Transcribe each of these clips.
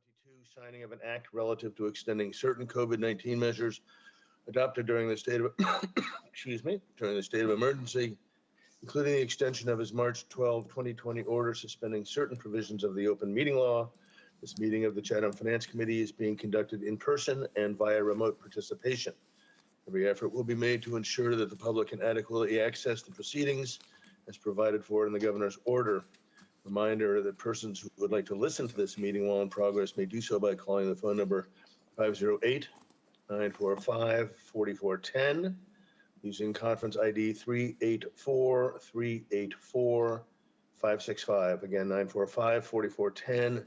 2022 signing of an act relative to extending certain COVID-19 measures adopted during the state of, during the state of emergency, including the extension of his March 12, 2020 order suspending certain provisions of the open meeting law. This meeting of the Chatham Finance Committee is being conducted in person and via remote participation. Every effort will be made to ensure that the public can adequately access the proceedings as provided for in the governor's order. Reminder that persons who would like to listen to this meeting while in progress may do so by calling the phone number 508-945-4410, using conference ID 384-384-565. Again, 945-4410,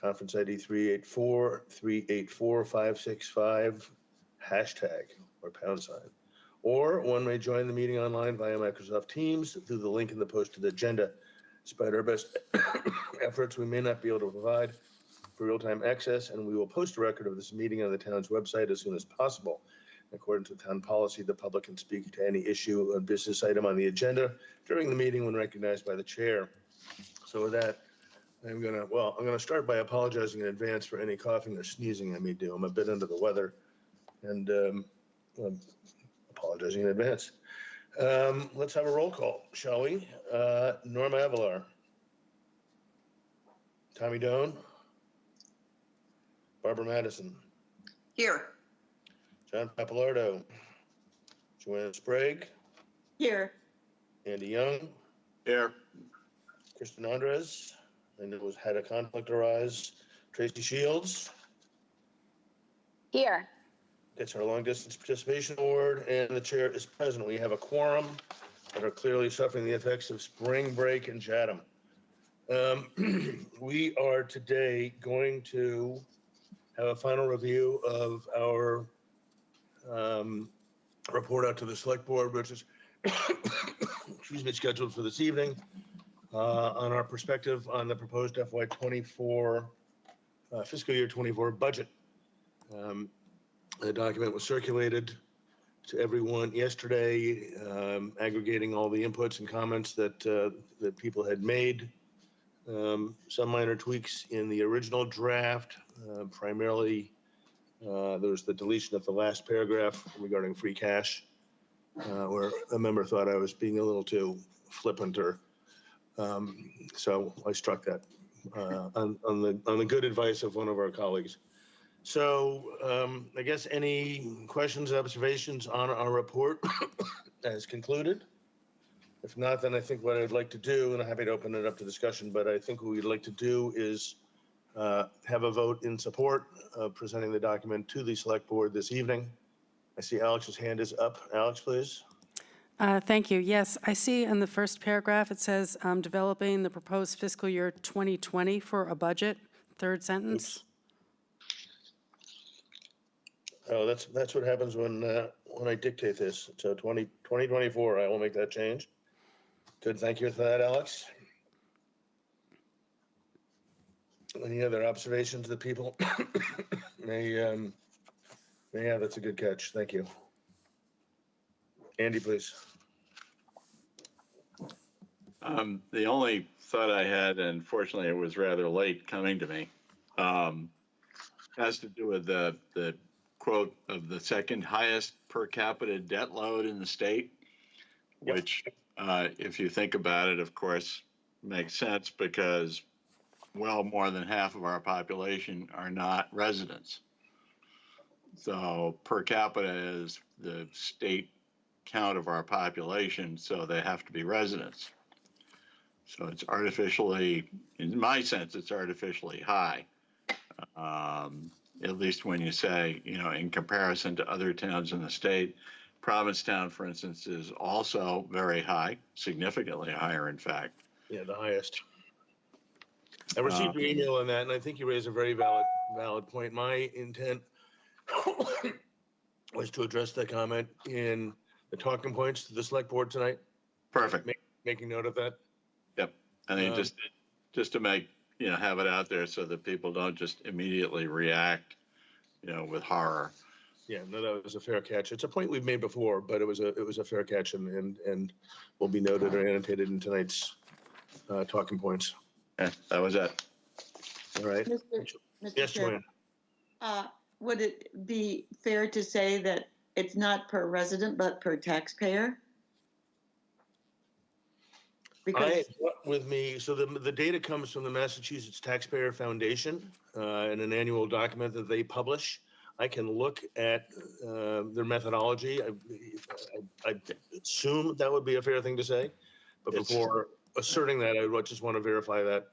conference ID 384-384-565, hashtag or pound sign. Or one may join the meeting online via Microsoft Teams through the link in the posted agenda. Despite our best efforts, we may not be able to provide for real-time access, and we will post a record of this meeting on the town's website as soon as possible. According to town policy, the public can speak to any issue or business item on the agenda during the meeting when recognized by the chair. So with that, I'm gonna start by apologizing in advance for any coughing or sneezing I may do. I'm a bit under the weather, and I'm apologizing in advance. Let's have a roll call, shall we? Norm Avalar. Tommy Doan. Barbara Madison. Here. John Papalardo. Joanna Sprague. Here. Andy Young. Here. Kristen Andres. I know had a conflict arise. Tracy Shields. Here. Gets our long distance participation award, and the chair is present. We have a quorum that are clearly suffering the effects of spring break in Chatham. We are today going to have a final review of our report out to the select board, which is scheduled for this evening, on our perspective on the proposed FY24 fiscal year 24 budget. The document was circulated to everyone yesterday, aggregating all the inputs and comments that that people had made. Some minor tweaks in the original draft. Primarily, there was the deletion of the last paragraph regarding free cash, where a member thought I was being a little too flippant, or so I struck that on the good advice of one of our colleagues. So I guess any questions, observations on our report as concluded? If not, then I think what I'd like to do, and I'm happy to open it up to discussion, but I think what we'd like to do is have a vote in support of presenting the document to the select board this evening. I see Alex's hand is up. Alex, please. Thank you. Yes, I see in the first paragraph, it says developing the proposed fiscal year 2020 for a budget, third sentence. Oops. Oh, that's what happens when I dictate this. So 2024, I will make that change. Good, thank you for that, Alex. Any other observations that people may have? That's a good catch. Thank you. Andy, please. The only thought I had, and fortunately it was rather late coming to me, has to do with the quote of the second highest per capita debt load in the state, Yep. which, if you think about it, of course, makes sense because well more than half of our population are not residents. So per capita is the state count of our population, so they have to be residents. So it's artificially, in my sense, it's artificially high. At least when you say, in comparison to other towns in the state. Provincetown, for instance, is also very high, significantly higher, in fact. Yeah, the highest. I received your email on that, and I think you raised a very valid point. My intent was to address that comment in the talking points to the select board tonight. Perfect. Making note of that. Yep. I mean, just to make, have it out there so that people don't just immediately react, with horror. Yeah, no, that was a fair catch. It's a point we've made before, but it was a fair catch, and will be noted or annotated in tonight's talking points. Yeah, that was it. All right. Mr. Yes, Chair, Joanne. would it be fair to say that it's not per resident, but per taxpayer? I Because, brought with me, so the data comes from the Massachusetts Taxpayer Foundation in an annual document that they publish. I can look at their methodology. I assume that would be a fair thing to say, but It's- before asserting that, I would just want to verify that.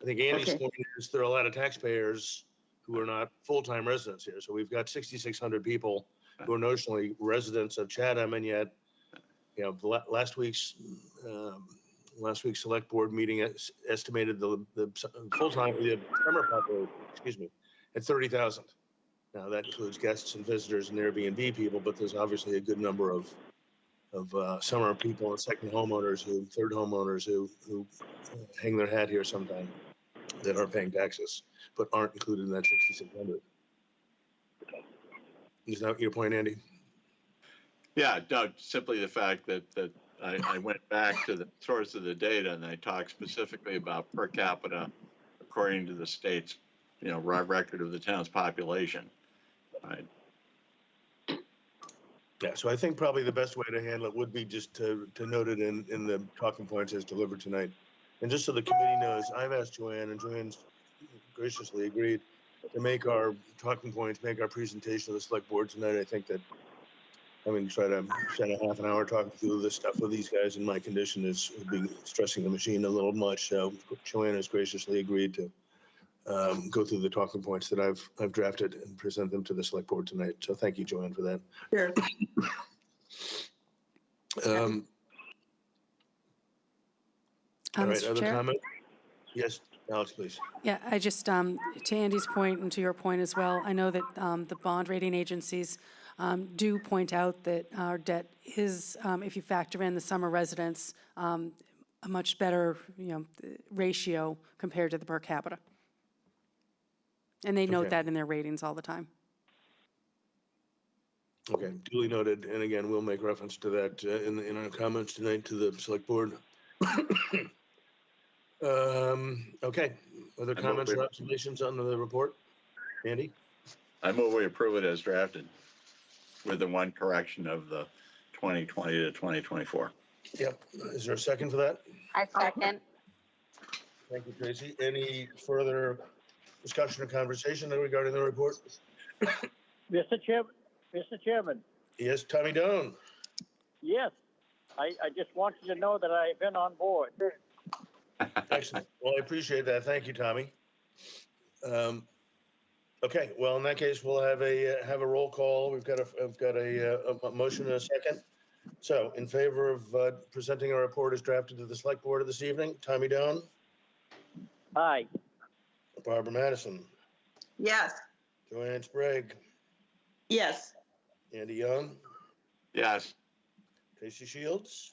I think Andy's Okay. point is there are a lot of taxpayers who are not full-time residents here. So we've got 6,600 people who are notionally residents of Chatham, and yet, you know, last week's select board meeting estimated the full-time, the summer population, excuse me, at 30,000. Now that includes guests and visitors and Airbnb people, but there's obviously a good number of summer people and second homeowners third homeowners who hang their hat here sometime that are paying taxes, but aren't included in that 6,600. Is that your point, Andy? Yeah, Doug, simply the fact that I went back to the source of the data and they talk specifically about per capita according to the state's, record of the town's population. Right. Yeah, so I think probably the best way to handle it would be just to note it in the talking points as delivered tonight. And just so the committee knows, I've asked Joanne, and Joanne's graciously agreed to make our talking points, make our presentation to the select board tonight. I think that having tried to spend a half an hour talking through this stuff with these guys in my condition would be stressing the machine a little much. So Joanne has graciously agreed to go through the talking points that I've drafted and present them to the select board tonight. So thank you, Joanne, for that. sure. All right, Mr. other Chair? comment? Yes, Alex, please. Yeah, I just, to Andy's point and to your point as well, I know that the bond rating agencies do point out that our debt is, if you factor in the summer residents, a much better, ratio compared to the per capita. And they note Okay. that in their ratings all the time. Okay, duly noted. And again, we'll make reference to that in our comments tonight to the select board. Okay, other comments or observations on the report? Andy? I move we approve it as drafted with the one correction of the 2020 to 2024. Yep. Is there a second for that? I second. Thank you, Tracy. Any further discussion or conversation regarding the report? Mr. Chairman, Yes, Tommy Doan. yes, I just want you to know that I've been on board. Excellent. Well, I appreciate that. Thank you, Tommy. Okay, well, in that case, we'll have a roll call. We've got a motion and a second. So in favor of presenting our report as drafted to the select board this evening, Tommy Doan, Aye. Barbara Madison, Yes, Joanne Sprague, yes, Andy Young, Yes, Tracy Shields,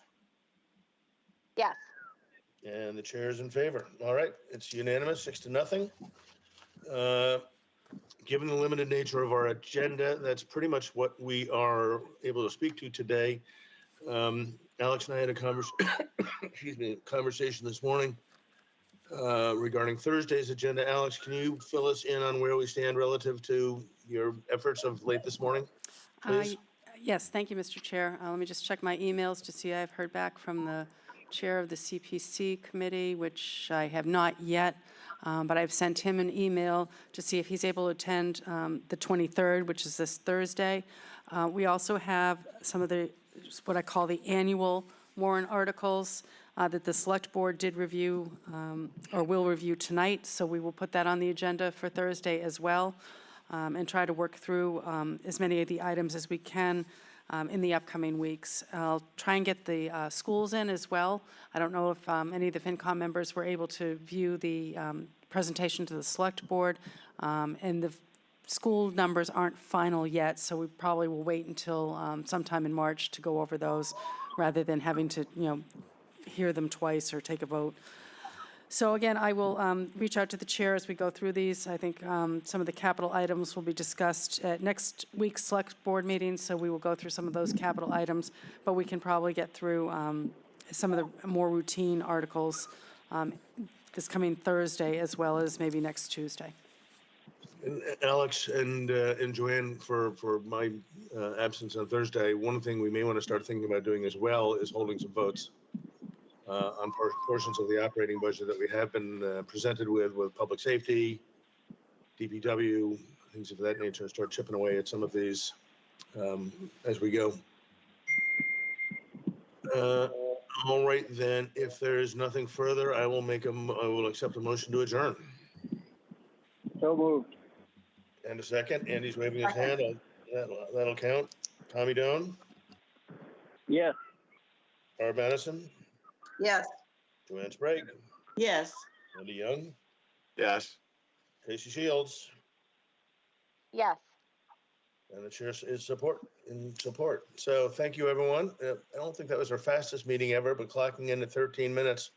Yes. and the chair is in favor. All right, it's unanimous, 6-0. Given the limited nature of our agenda, that's pretty much what we are able to speak to today. Alex and I had a conversation this morning regarding Thursday's agenda. Alex, can you fill us in on where we stand relative to your efforts of late this morning, please? Yes, thank you, Mr. Chair. Let me just check my emails to see I've heard back from the chair of the CPC committee, which I have not yet, but I've sent him an email to see if he's able to attend the 23rd, which is this Thursday. We also have some of what I call the annual warrant articles that the select board did review or will review tonight, so we will put that on the agenda for Thursday as well, and try to work through as many of the items as we can in the upcoming weeks. I'll try and get the schools in as well. I don't know if any of the FinCom members were able to view the presentation to the select board, and the school numbers aren't final yet, so we probably will wait until sometime in March to go over those rather than having to, hear them twice or take a vote. So again, I will reach out to the chair as we go through these. I think some of the capital items will be discussed at next week's select board meeting, so we will go through some of those capital items, but we can probably get through some of the more routine articles this coming Thursday as well as maybe next Tuesday. Alex and Joanne, for my absence on Thursday, one thing we may want to start thinking about doing as well is holding some votes on portions of the operating budget that we have been presented with public safety, DPW, things of that nature, and start chipping away at some of these as we go. All right, then, if there's nothing further, I will accept a motion to adjourn. So moved. And a second, Andy's waving his hand. That'll count. Tommy Doan, Yes. Barb Madison, Yes. Joanne Sprague, Yes. Wendy Young, Yes. Tracy Shields, Yes. and the chair is in support. So thank you, everyone. I don't think that was our fastest meeting ever, but clocking in at 13 minutes,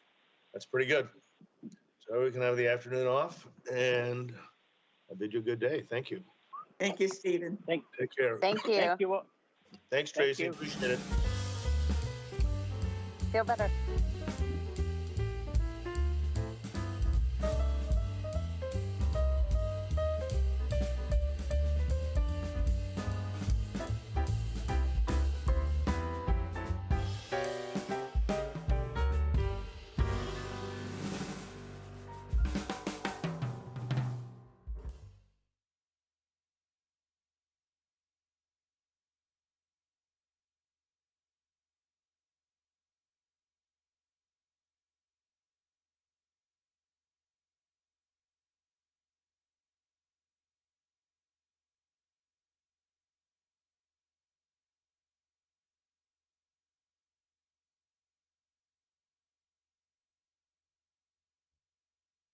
that's pretty good. So we can have the afternoon off, and I bid you a good day. Thank you. Thank you, Stephen. Take care. Thank you. Thank you. Thanks, Thank Tracy. you. Appreciate it. Feel better.